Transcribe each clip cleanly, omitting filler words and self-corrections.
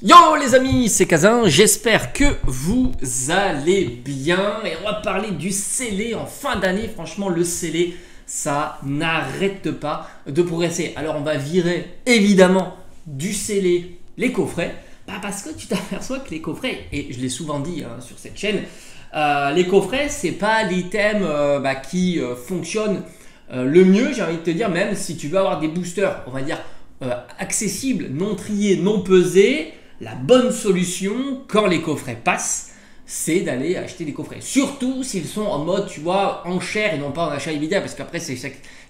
Yo les amis, c'est Kazin, j'espère que vous allez bien et on va parler du scellé en fin d'année. Franchement le scellé, ça n'arrête pas de progresser. Alors on va virer évidemment du scellé les coffrets, parce que tu t'aperçois que les coffrets, et je l'ai souvent dit sur cette chaîne, les coffrets c'est pas l'item qui fonctionne le mieux, j'ai envie de te dire. Même si tu veux avoir des boosters, on va dire accessibles, non triés, non pesés, la bonne solution quand les coffrets passent, c'est d'aller acheter des coffrets. Surtout s'ils sont en mode, tu vois, enchère et non pas en achat immédiat, parce qu'après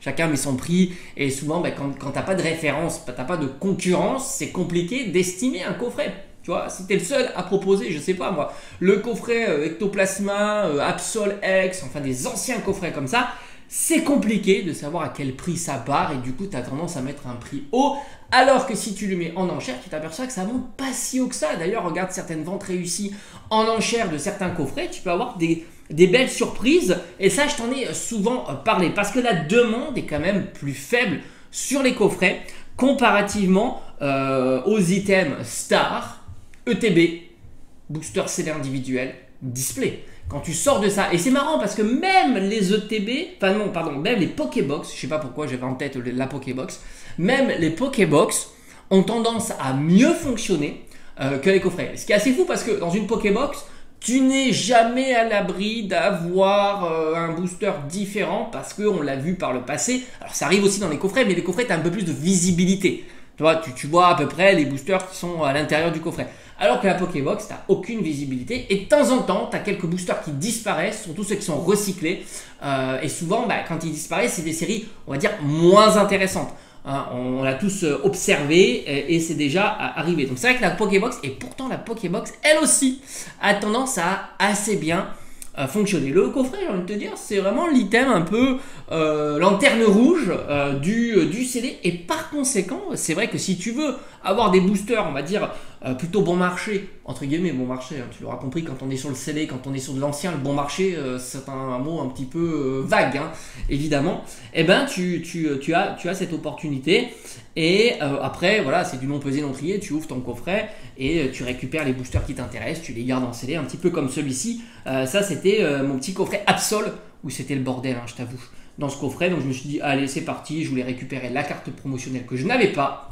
chacun met son prix et souvent quand t'as pas de référence, t'as pas de concurrence, c'est compliqué d'estimer un coffret. Tu vois, si t'es le seul à proposer, je sais pas moi, le coffret Ectoplasma, Absol X, enfin des anciens coffrets comme ça, c'est compliqué de savoir à quel prix ça part et du coup tu as tendance à mettre un prix haut, alors que si tu le mets en enchère, tu t'aperçois que ça monte pas si haut que ça. D'ailleurs, regarde certaines ventes réussies en enchère de certains coffrets, tu peux avoir des belles surprises, et ça je t'en ai souvent parlé, parce que la demande est quand même plus faible sur les coffrets comparativement aux items Star, ETB, Booster CD individuel, Display. Quand tu sors de ça, et c'est marrant parce que même les ETB, enfin non, pardon, même les Pokébox, je sais pas pourquoi j'avais en tête la Pokébox, même les Pokébox ont tendance à mieux fonctionner que les coffrets. Ce qui est assez fou parce que dans une Pokébox, tu n'es jamais à l'abri d'avoir un booster différent parce qu'on l'a vu par le passé. Alors ça arrive aussi dans les coffrets, mais les coffrets, tu as un peu plus de visibilité. Tu vois, tu vois à peu près les boosters qui sont à l'intérieur du coffret. Alors que la Pokébox, tu n'as aucune visibilité et de temps en temps, tu as quelques boosters qui disparaissent, surtout ceux qui sont recyclés. Et souvent, quand ils disparaissent, c'est des séries, on va dire, moins intéressantes. On l'a tous observé et c'est déjà arrivé. Donc c'est vrai que la Pokébox, et pourtant la Pokébox, elle aussi, a tendance à assez bien fonctionner. Le coffret, j'ai envie de te dire, c'est vraiment l'item un peu lanterne rouge du CD. Et par conséquent, c'est vrai que si tu veux avoir des boosters, on va dire, plutôt bon marché, entre guillemets bon marché, tu l'auras compris, quand on est sur le CD, quand on est sur de l'ancien, le bon marché, c'est un mot un petit peu vague, évidemment, et ben tu as cette opportunité. Et après, voilà, c'est du non pesé, non trié, tu ouvres ton coffret et tu récupères les boosters qui t'intéressent, tu les gardes en CD, un petit peu comme celui-ci. Ça, c'était mon petit coffret Absol, où c'était le bordel, je t'avoue, dans ce coffret. Donc je me suis dit, allez, c'est parti, je voulais récupérer la carte promotionnelle que je n'avais pas.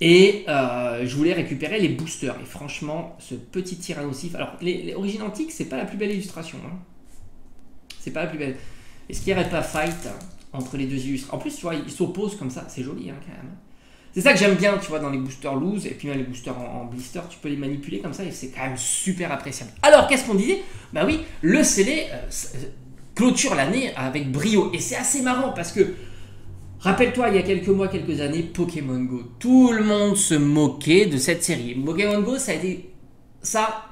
Et je voulais récupérer les boosters. Et franchement, ce petit Tyrannosif. Alors, les origines antiques, c'est pas la plus belle illustration. C'est pas la plus belle. Est-ce qu'il n'y aurait pas fight entre les deux illustrations? En plus, tu vois, ils s'opposent comme ça. C'est joli, quand même. C'est ça que j'aime bien, tu vois, dans les boosters loose. Et puis, les boosters en blister, tu peux les manipuler comme ça. Et c'est quand même super appréciable. Alors, qu'est-ce qu'on disait? Bah oui, le CD clôture l'année avec brio. Et c'est assez marrant parce que rappelle-toi, il y a quelques mois, quelques années, Pokémon Go. Tout le monde se moquait de cette série. Pokémon Go, ça a été ça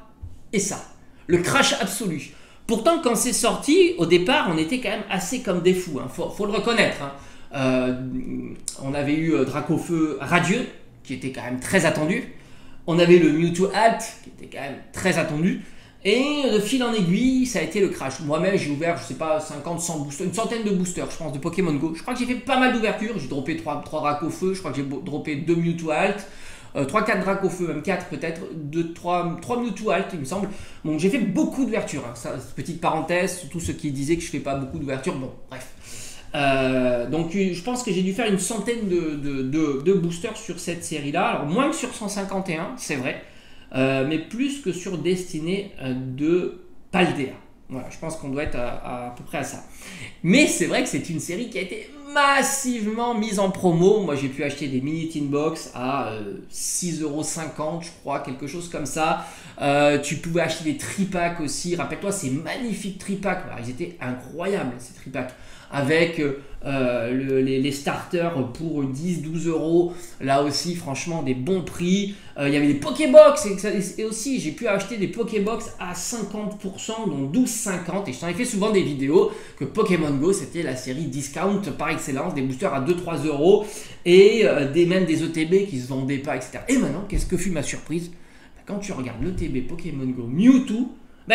et ça. Le crash absolu. Pourtant, quand c'est sorti, au départ, on était quand même assez comme des fous. Faut le reconnaître. On avait eu Dracofeu Radieux, qui était quand même très attendu. On avait le Mewtwo Alt, qui était quand même très attendu. Et de fil en aiguille, ça a été le crash. Moi-même, j'ai ouvert, je sais pas, 50, 100 boosters, une centaine de boosters, je pense, de Pokémon Go. Je crois que j'ai fait pas mal d'ouvertures. J'ai droppé 3 Dracofeu, je crois que j'ai droppé 2 Mewtwo Alt, 3-4 Dracofeu, même 4 peut-être, 3 Mewtwo Alt, il me semble. Bon, j'ai fait beaucoup d'ouvertures. Petite parenthèse, surtout ceux qui disaient que je fais pas beaucoup d'ouvertures. Bon, bref. Donc je pense que j'ai dû faire une centaine de boosters sur cette série-là. Alors moins que sur 151, c'est vrai. Mais plus que sur Destinée de Paldea. Voilà, je pense qu'on doit être à peu près à ça. Mais c'est vrai que c'est une série qui a été massivement mise en promo. Moi, j'ai pu acheter des mini tin box à 6,50 €, je crois, quelque chose comme ça. Tu pouvais acheter des tripacks aussi. Rappelle-toi, ces magnifiques tripacks. Alors, ils étaient incroyables, ces tripacks. Avec les starters pour 10-12 €. Là aussi, franchement, des bons prix. Il y avait des Pokébox et aussi, j'ai pu acheter des Pokébox à 50%, donc 12,50. Et je t'en ai fait souvent des vidéos que Pokémon Go, c'était la série discount par excellence, des boosters à 2-3 € et même des ETB qui se vendaient pas, etc. Et maintenant, qu'est-ce que fut ma surprise? Quand tu regardes l'ETB Pokémon Go Mewtwo,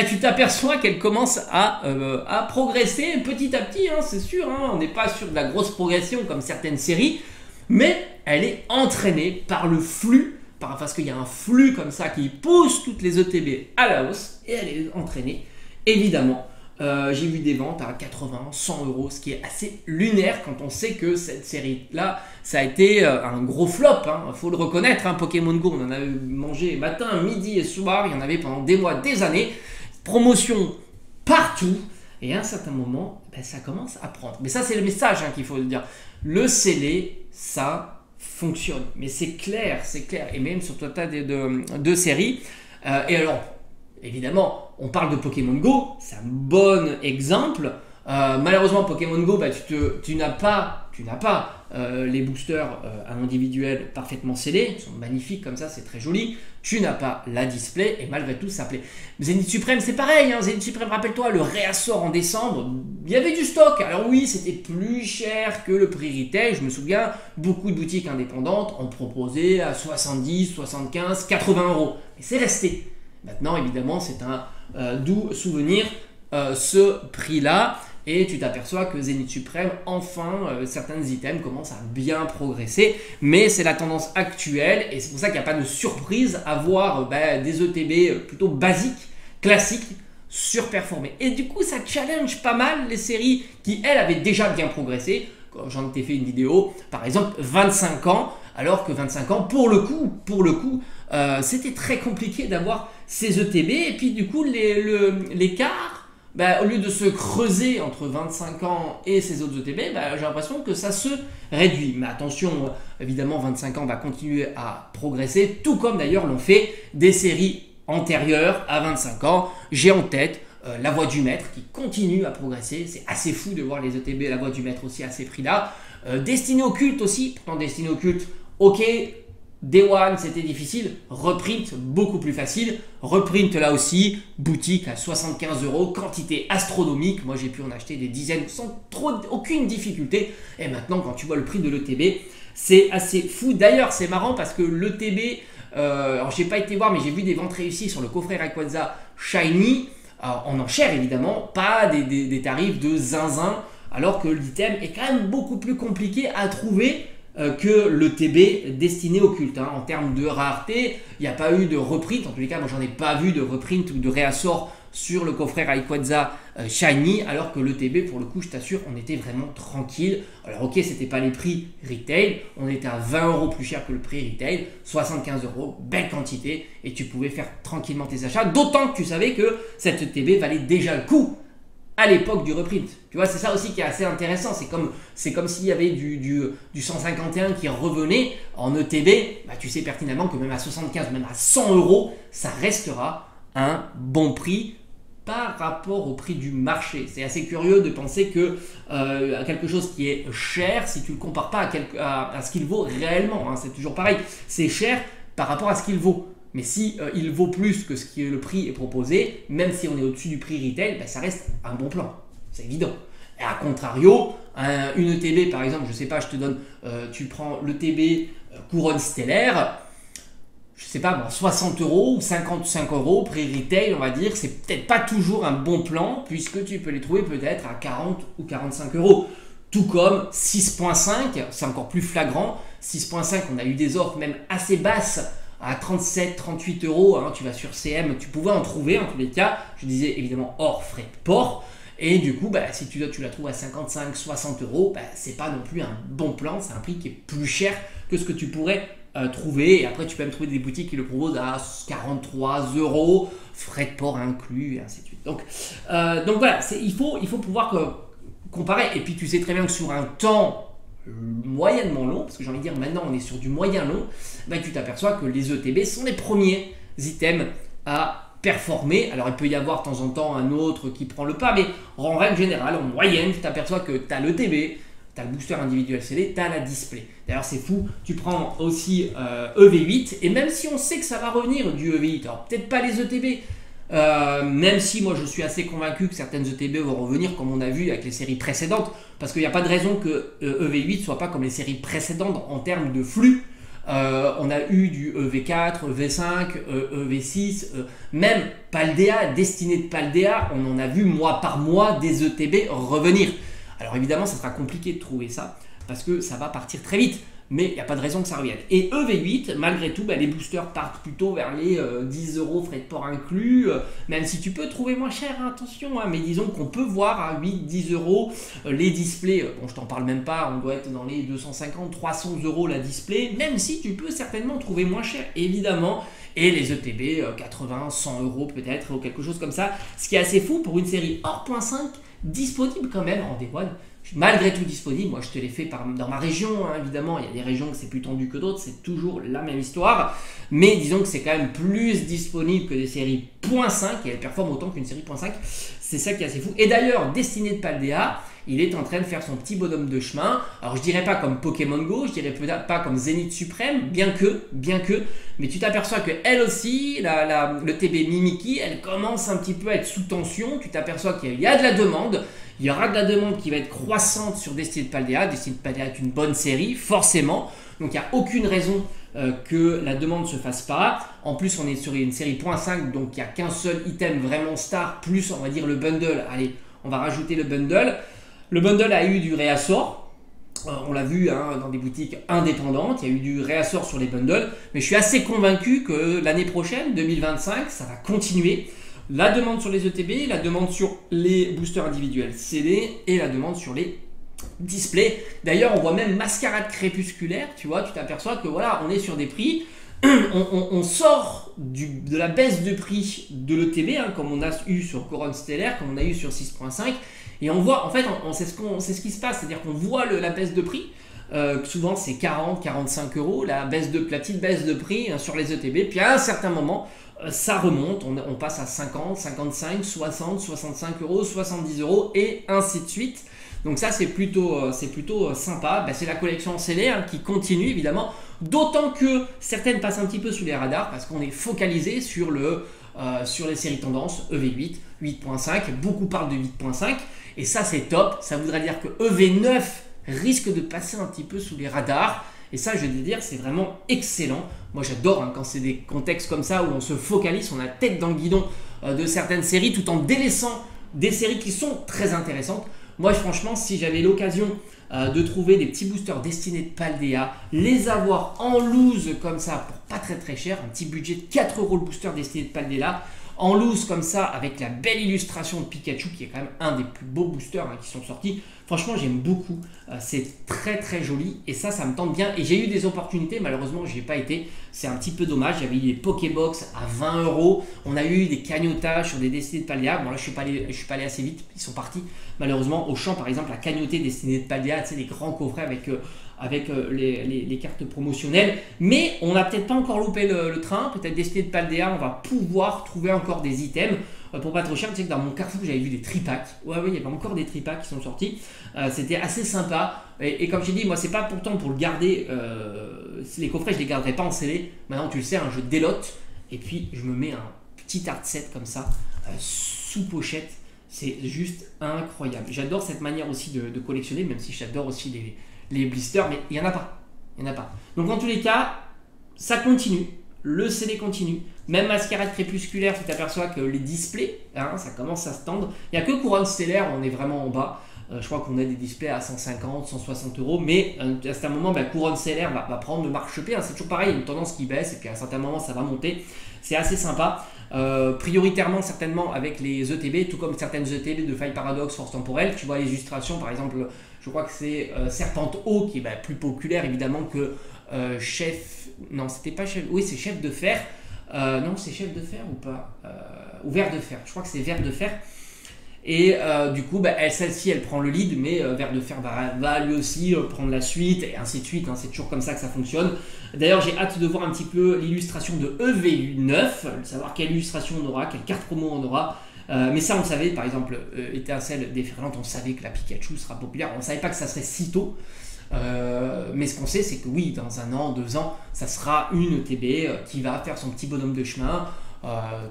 tu t'aperçois qu'elle commence à progresser petit à petit, c'est sûr. On n'est pas sur de la grosse progression comme certaines séries, mais elle est entraînée par le flux parce qu'il y a un flux comme ça qui pousse toutes les ETB à la hausse et à les entraîner. Évidemment, j'ai vu des ventes à 80, 100 euros, ce qui est assez lunaire quand on sait que cette série-là, ça a été un gros flop. Il faut le reconnaître, hein, Pokémon Go, on en a mangé matin, midi et soir, il y en avait pendant des mois, des années. Promotion partout. Et à un certain moment, ben, ça commence à prendre. Mais ça, c'est le message hein, qu'il faut dire. Le scellé, ça fonctionne. Mais c'est clair, c'est clair. Et même sur tout un tas de séries. Et alors, évidemment, on parle de Pokémon Go. C'est un bon exemple. Malheureusement, Pokémon Go, bah, tu n'as pas les boosters individuels parfaitement scellés. Ils sont magnifiques comme ça, c'est très joli. Tu n'as pas la display et malgré tout, ça plaît. Zenith Supreme, c'est pareil. Hein. Zenith Supreme, rappelle-toi, le réassort en décembre, il y avait du stock. Alors oui, c'était plus cher que le prix retail. Je me souviens, beaucoup de boutiques indépendantes ont proposé à 70, 75, 80 euros. Mais c'est resté. Maintenant, évidemment, c'est un doux souvenir, ce prix-là. Et tu t'aperçois que Zenith Supreme, enfin, certains items commencent à bien progresser. Mais c'est la tendance actuelle et c'est pour ça qu'il n'y a pas de surprise à voir des ETB plutôt basiques, classiques, surperformés. Et du coup, ça challenge pas mal les séries qui, elles, avaient déjà bien progressé. J'en ai fait une vidéo, par exemple, 25 ans. Alors que 25 ans, pour le coup, c'était très compliqué d'avoir ces ETB. Et puis du coup, l'écart, au lieu de se creuser entre 25 ans et ces autres ETB, j'ai l'impression que ça se réduit. Mais attention, évidemment, 25 ans va continuer à progresser, tout comme d'ailleurs l'ont fait des séries antérieures à 25 ans. J'ai en tête La Voix du Maître qui continue à progresser. C'est assez fou de voir les ETB La Voix du Maître aussi à ces prix-là. Destinée au culte aussi, pourtant Destinée au culte, ok, Day One c'était difficile, Reprint beaucoup plus facile, Reprint là aussi, boutique à 75 euros, quantité astronomique, moi j'ai pu en acheter des dizaines sans aucune difficulté, et maintenant quand tu vois le prix de l'ETB, c'est assez fou. D'ailleurs c'est marrant parce que l'ETB, alors j'ai pas été voir mais j'ai vu des ventes réussies sur le coffret Rayquaza Shiny, en enchère évidemment, pas des tarifs de zinzin, alors que l'item est quand même beaucoup plus compliqué à trouver que le TB destiné au culte. Hein. En termes de rareté, il n'y a pas eu de reprint. En tous les cas, moi, j'en ai pas vu de reprint ou de réassort sur le coffret Rayquaza Shiny, alors que le TB, pour le coup, je t'assure, on était vraiment tranquille. Alors, ok, c'était pas les prix retail. On était à 20 euros plus cher que le prix retail. 75 euros, belle quantité. Et tu pouvais faire tranquillement tes achats. D'autant que tu savais que cette TB valait déjà le coup à l'époque du reprint. Tu vois, c'est ça aussi qui est assez intéressant. C'est comme s'il y avait du 151 qui revenait en ETB. Tu sais pertinemment que même à 75, même à 100 euros, ça restera un bon prix par rapport au prix du marché. C'est assez curieux de penser que quelque chose qui est cher, si tu ne le compares pas à ce qu'il vaut réellement, hein, c'est toujours pareil, c'est cher par rapport à ce qu'il vaut. Mais si il vaut plus que ce que le prix est proposé, même si on est au-dessus du prix retail, ça reste un bon plan. C'est évident. Et à contrario, une ETB par exemple, je sais pas, je te donne, tu prends l'ETB couronne stellaire, je sais pas, 60 euros ou 55 euros, prix retail, on va dire, c'est peut-être pas toujours un bon plan, puisque tu peux les trouver peut-être à 40 ou 45 euros. Tout comme 6.5, c'est encore plus flagrant. 6.5, on a eu des offres même assez basses, à 37, 38 euros, hein, tu vas sur CM, tu pouvais en trouver en tous les cas, je disais évidemment hors frais de port, et du coup, si tu la trouves à 55, 60 euros, c'est pas non plus un bon plan, c'est un prix qui est plus cher que ce que tu pourrais trouver, et après tu peux même trouver des boutiques qui le proposent à 43 euros, frais de port inclus, et ainsi de suite. Donc voilà, il faut pouvoir comparer, et puis tu sais très bien que sur un temps moyennement long, parce que j'ai envie de dire maintenant on est sur du moyen long, tu t'aperçois que les ETB sont les premiers items à performer. Alors il peut y avoir de temps en temps un autre qui prend le pas, mais en règle générale, en moyenne, tu t'aperçois que tu as l'ETB, tu as le booster individuel scellé, tu as la display. D'ailleurs c'est fou, tu prends aussi EV8, et même si on sait que ça va revenir du EV8, alors peut-être pas les ETB, même si moi je suis assez convaincu que certaines ETB vont revenir comme on a vu avec les séries précédentes, parce qu'il n'y a pas de raison que EV8 soit pas comme les séries précédentes en termes de flux. On a eu du EV4, EV5, EV6, même Paldea, Destinée de Paldea, on en a vu mois par mois des ETB revenir. Alors évidemment ça sera compliqué de trouver ça, parce que ça va partir très vite. mais il n'y a pas de raison que ça revienne. Et EV8, malgré tout, les boosters partent plutôt vers les 10 euros frais de port inclus, même si tu peux trouver moins cher, hein, attention, hein, mais disons qu'on peut voir à 8-10 euros les displays, bon je t'en parle même pas, on doit être dans les 250-300 euros la display, même si tu peux certainement trouver moins cher, évidemment. Et les ETB, 80, 100 euros peut-être, ou quelque chose comme ça. Ce qui est assez fou pour une série hors point 5, disponible quand même en Day One. Malgré tout disponible, moi je te l'ai fait dans ma région, hein, évidemment, il y a des régions que c'est plus tendu que d'autres, c'est toujours la même histoire, mais disons que c'est quand même plus disponible que des séries .5, et elles performent autant qu'une série .5, c'est ça qui est assez fou. Et d'ailleurs, Destiné de Paldea, il est en train de faire son petit bonhomme de chemin, alors je dirais pas comme Pokémon Go, je dirais peut-être pas comme Zénith Suprême, bien que, mais tu t'aperçois que elle aussi, le TB Mimikyu, elle commence un petit peu à être sous tension, tu t'aperçois qu'il y a de la demande. Il y aura de la demande qui va être croissante sur Destiné de Paldea. Destiné de Paldea est une bonne série, forcément. Donc il n'y a aucune raison que la demande ne se fasse pas. En plus, on est sur une série .5, donc il n'y a qu'un seul item vraiment star, plus on va dire le bundle. Allez, on va rajouter le bundle. Le bundle a eu du réassort. On l'a vu hein, dans des boutiques indépendantes, il y a eu du réassort sur les bundles. Mais je suis assez convaincu que l'année prochaine, 2025, ça va continuer. La demande sur les ETB, la demande sur les boosters individuels CD et la demande sur les displays. D'ailleurs, on voit même Mascarade Crépusculaire, tu vois, tu t'aperçois que voilà, on est sur des prix, on sort de la baisse de prix de l'ETB, hein, comme on a eu sur Couronne Stellaire, comme on a eu sur 6.5, et on voit, en fait, c'est ce qui se passe, c'est-à-dire qu'on voit la baisse de prix. Souvent c'est 40-45 euros, la petite baisse de prix hein, sur les ETB, puis à un certain moment, ça remonte, on passe à 50, 55, 60, 65 euros, 70 euros et ainsi de suite. Donc ça c'est plutôt sympa, c'est la collection CD hein, qui continue évidemment, d'autant que certaines passent un petit peu sous les radars parce qu'on est focalisé sur les séries tendances EV8, 8.5, beaucoup parlent de 8.5 et ça c'est top, ça voudrait dire que EV9 risque de passer un petit peu sous les radars. Et ça, je vais te dire, c'est vraiment excellent. Moi, j'adore hein, quand c'est des contextes comme ça où on se focalise, on a la tête dans le guidon de certaines séries tout en délaissant des séries qui sont très intéressantes. Moi, franchement, si j'avais l'occasion de trouver des petits boosters destinés de Paldea, les avoir en loose comme ça pour pas très cher, un petit budget de 4 euros le booster destiné de Paldea, en loose comme ça avec la belle illustration de Pikachu qui est quand même un des plus beaux boosters hein, qui sont sortis. Franchement j'aime beaucoup, c'est très joli et ça me tente bien et j'ai eu des opportunités, malheureusement je n'y ai pas été, c'est un petit peu dommage, j'avais eu des Pokébox à 20 euros, on a eu des cagnottages sur des destinés de Paldea, bon là je suis pas allé assez vite, ils sont partis malheureusement. Auchan par exemple a cagnoté destinés de Paldea, tu sais les grands coffrets avec les cartes promotionnelles, mais on n'a peut-être pas encore loupé le train, peut-être destiné de Paldea, on va pouvoir trouver encore des items pour pas trop cher. Tu sais que dans mon Carrefour j'avais vu des tripacks, ouais il y avait encore des tripacks qui sont sortis, c'était assez sympa et comme je t'ai dit, moi c'est pas pourtant pour le garder, les coffrets je les garderai pas en scellé, maintenant tu le sais, hein, je délote et puis je me mets un petit art set comme ça sous pochette, c'est juste incroyable. J'adore cette manière aussi de collectionner, même si j'adore aussi les blisters, mais il n'y en a pas. Donc en tous les cas, ça continue, le CD continue. Même Mascarade Crépusculaire, tu t'aperçois que les displays, hein, ça commence à se tendre. Il n'y a que Couronne Stellaire, on est vraiment en bas. Je crois qu'on a des displays à 150, 160 euros, mais à un moment, Couronne Stellaire va prendre le marchepied. Hein, c'est toujours pareil, il y a une tendance qui baisse et puis à un certain moment, ça va monter. C'est assez sympa. Prioritairement certainement avec les ETB, tout comme certaines ETB de Faille Paradox, Force Temporelle. Tu vois les illustrations, par exemple, je crois que c'est Serpente Eau qui est plus populaire évidemment que Chef. Non, c'était pas Chef. Oui, c'est Chef de Fer. Non, c'est Chef de Fer ou pas ou Ver de Fer. Je crois que c'est Ver de Fer. Et du coup, celle-ci, elle prend le lead, mais Ver de Fer va lui aussi prendre la suite, et ainsi de suite. Hein, c'est toujours comme ça que ça fonctionne. D'ailleurs, j'ai hâte de voir un petit peu l'illustration de EV9, de savoir quelle illustration on aura, quelle carte promo on aura. Mais ça, on savait, par exemple, Étincelle déferlante, on savait que la Pikachu sera populaire. On ne savait pas que ça serait si tôt. Mais ce qu'on sait, c'est que oui, dans 1 an, 2 ans, ça sera une ETB qui va faire son petit bonhomme de chemin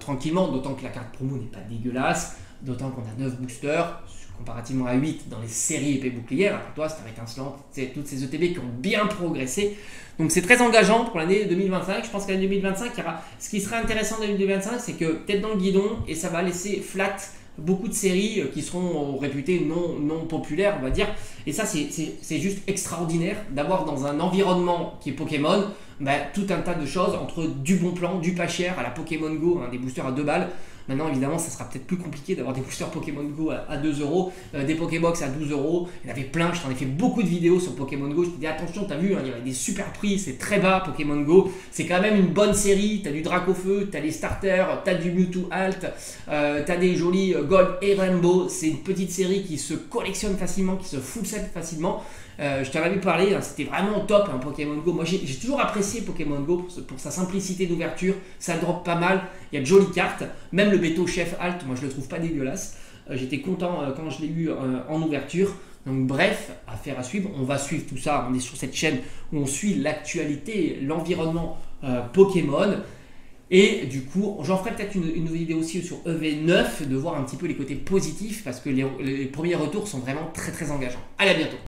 tranquillement, d'autant que la carte promo n'est pas dégueulasse. D'autant qu'on a 9 boosters, comparativement à 8 dans les séries épée bouclière. Rappelle-toi, Star étincelante, c'est toutes ces ETB qui ont bien progressé. Donc c'est très engageant pour l'année 2025. Je pense qu'année 2025, il y aura... ce qui sera intéressant dans l'année 2025, c'est que peut-être dans le guidon, et ça va laisser flat beaucoup de séries qui seront réputées non populaires, on va dire. Et ça, c'est juste extraordinaire d'avoir dans un environnement qui est Pokémon, tout un tas de choses entre du bon plan, du pas cher à la Pokémon Go, des boosters à 2 balles. Maintenant, évidemment, ça sera peut-être plus compliqué d'avoir des boosters Pokémon Go à 2 euros, des Pokébox à 12 euros. Il y en avait plein, je t'en ai fait beaucoup de vidéos sur Pokémon Go. Je te dis attention, t'as vu, il y avait des super prix, c'est très bas Pokémon Go. C'est quand même une bonne série. T'as du Dracofeu, t'as les starters, t'as du Mewtwo Alt, t'as des jolis Gold et Rainbow. C'est une petite série qui se collectionne facilement, qui se full set facilement. Je t'en avais parlé, c'était vraiment top Pokémon Go. Moi j'ai toujours apprécié Pokémon Go pour sa simplicité d'ouverture, ça drop pas mal, il y a de jolies cartes, même le Béto Chef Alt, moi je le trouve pas dégueulasse. J'étais content quand je l'ai eu en ouverture. Donc bref, affaire à suivre, on va suivre tout ça, on est sur cette chaîne où on suit l'actualité, l'environnement Pokémon. Et du coup, j'en ferai peut-être une vidéo aussi sur EV9, de voir un petit peu les côtés positifs, parce que les premiers retours sont vraiment très engageants. Allez, à bientôt.